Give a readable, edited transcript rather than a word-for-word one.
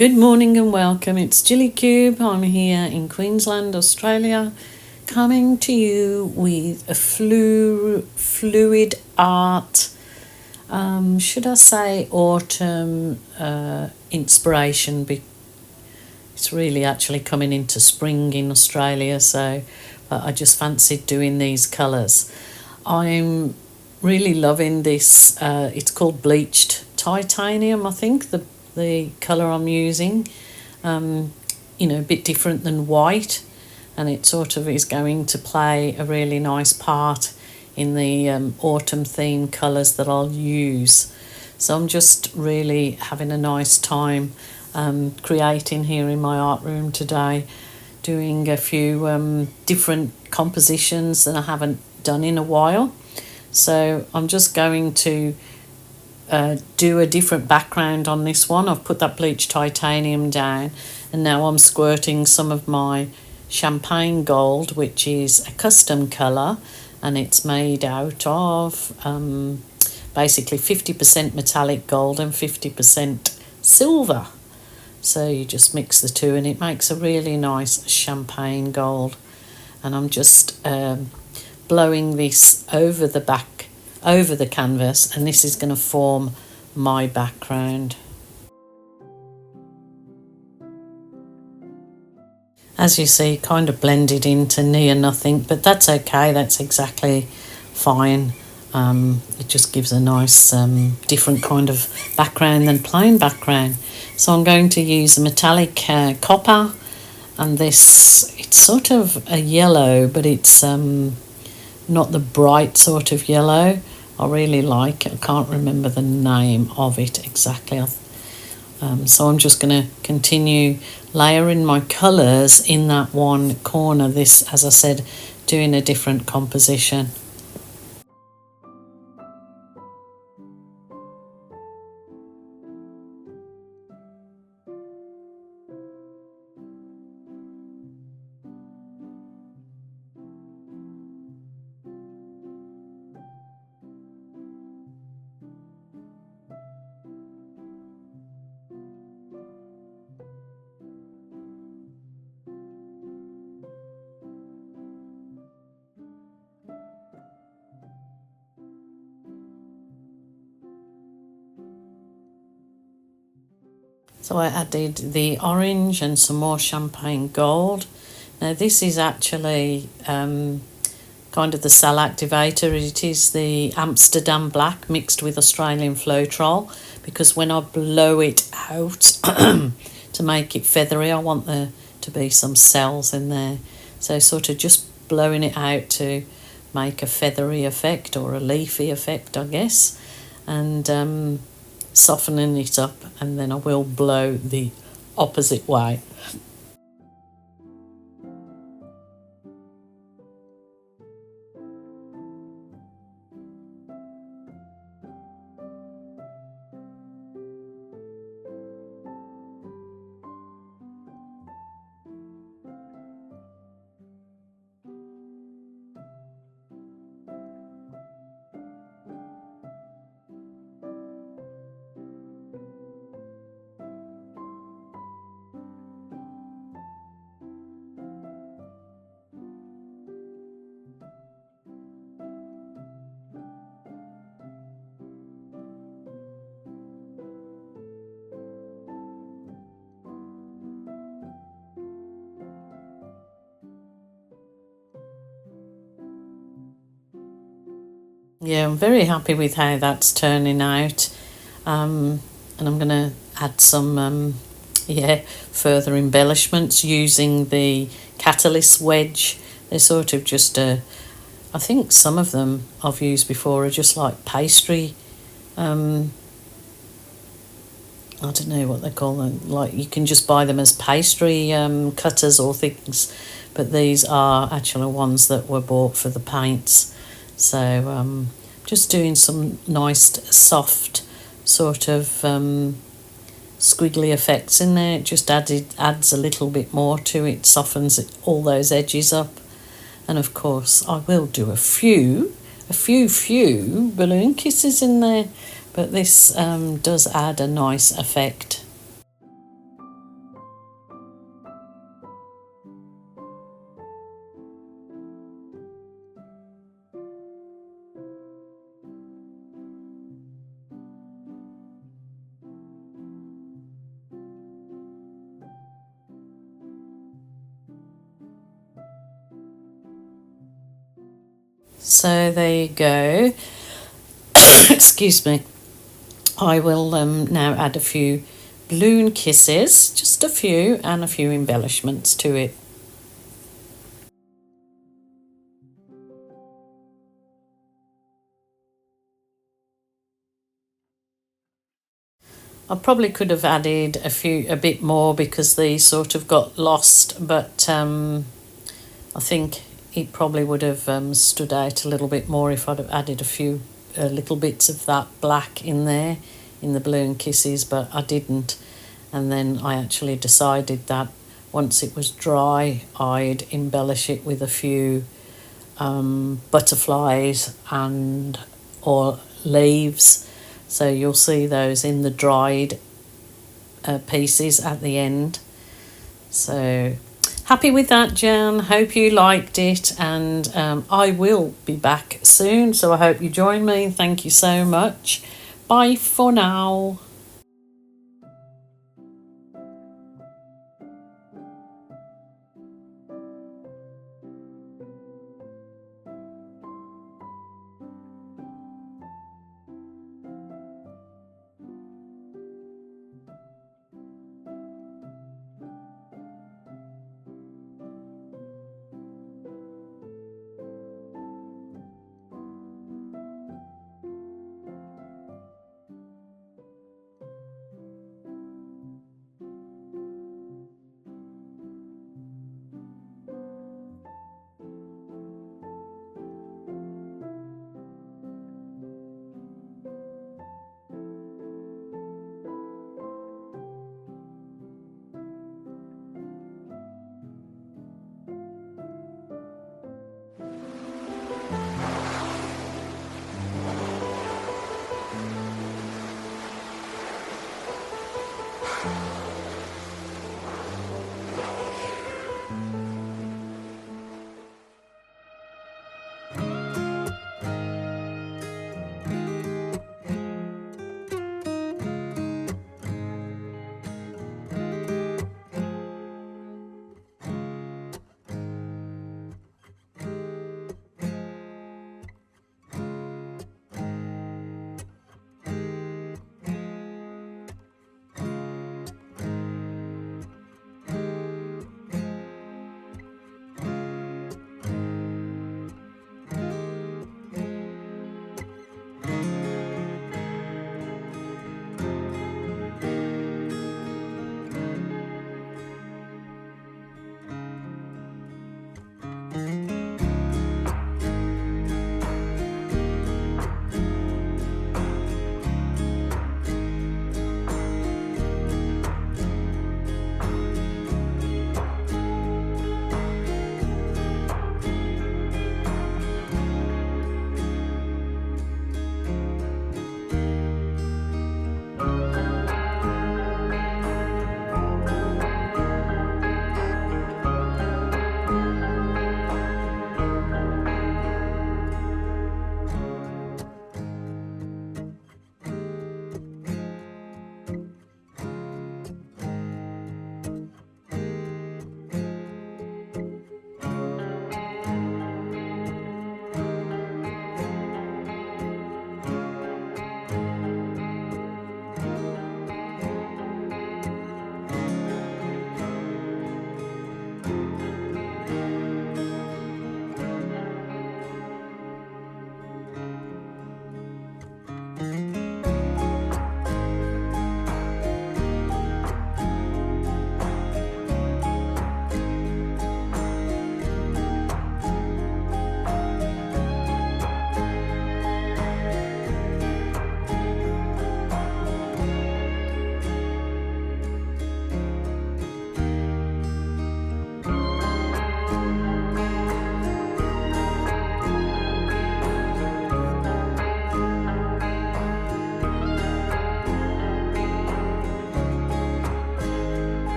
Good morning and welcome. It's Jilly Cube. I'm here in Queensland, Australia, coming to you with a fluid art, should I say autumn inspiration. It's really actually coming into spring in Australia, so but I just fancied doing these colours. I'm really loving this. It's called bleached titanium, I think, the colour I'm using, a bit different than white, and it sort of is going to play a really nice part in the autumn theme colours that I'll use. So I'm just really having a nice time creating here in my art room today, doing a few different compositions that I haven't done in a while. So I'm just going to do a different background on this one. I've put that bleached titanium down, and now I'm squirting some of my champagne gold, which is a custom colour, and it's made out of basically 50% metallic gold and 50% silver. So you just mix the two and it makes a really nice champagne gold. And I'm just blowing this over the canvas, and this is going to form my background. As you see, kind of blended into near nothing, but that's okay, that's exactly fine. It just gives a nice different kind of background than plain background. So I'm going to use a metallic copper, and this, it's sort of a yellow, but it's not the bright sort of yellow. I really like it. I can't remember the name of it exactly. So I'm just going to continue layering my colours in that one corner. This, as I said, doing a different composition. So I added the orange and some more champagne gold. Now this is actually kind of the cell activator. It is the Amsterdam black mixed with Australian Floetrol, because when I blow it out to make it feathery, I want there to be some cells in there. So sort of just blowing it out to make a feathery effect or a leafy effect, I guess. And softening it up, and then I will blow the opposite way. Yeah, I'm very happy with how that's turning out. And I'm going to add some further embellishments using the catalyst wedge. They're sort of just I think some of them I've used before are just like pastry. I don't know what they call them. Like, you can just buy them as pastry cutters or things, but these are actually ones that were bought for the paints. So just doing some nice soft sort of squiggly effects in there. It just adds a little bit more to it, softens all those edges up. And of course I will do a few balloon kisses in there, but this does add a nice effect. So there you go. Excuse me. I will now add a few balloon kisses, just a few, and a few embellishments to it. I probably could have added a bit more because these sort of got lost, but I think it probably would have stood out a little bit more if I'd have added a few little bits of that black in there in the balloon kisses, but I didn't. And then I actually decided that once it was dry, I'd embellish it with a few butterflies and or leaves. So you'll see those in the dried pieces at the end. So happy with that, Jan. Hope you liked it, and I will be back soon. So I hope you join me. Thank you so much. Bye for now.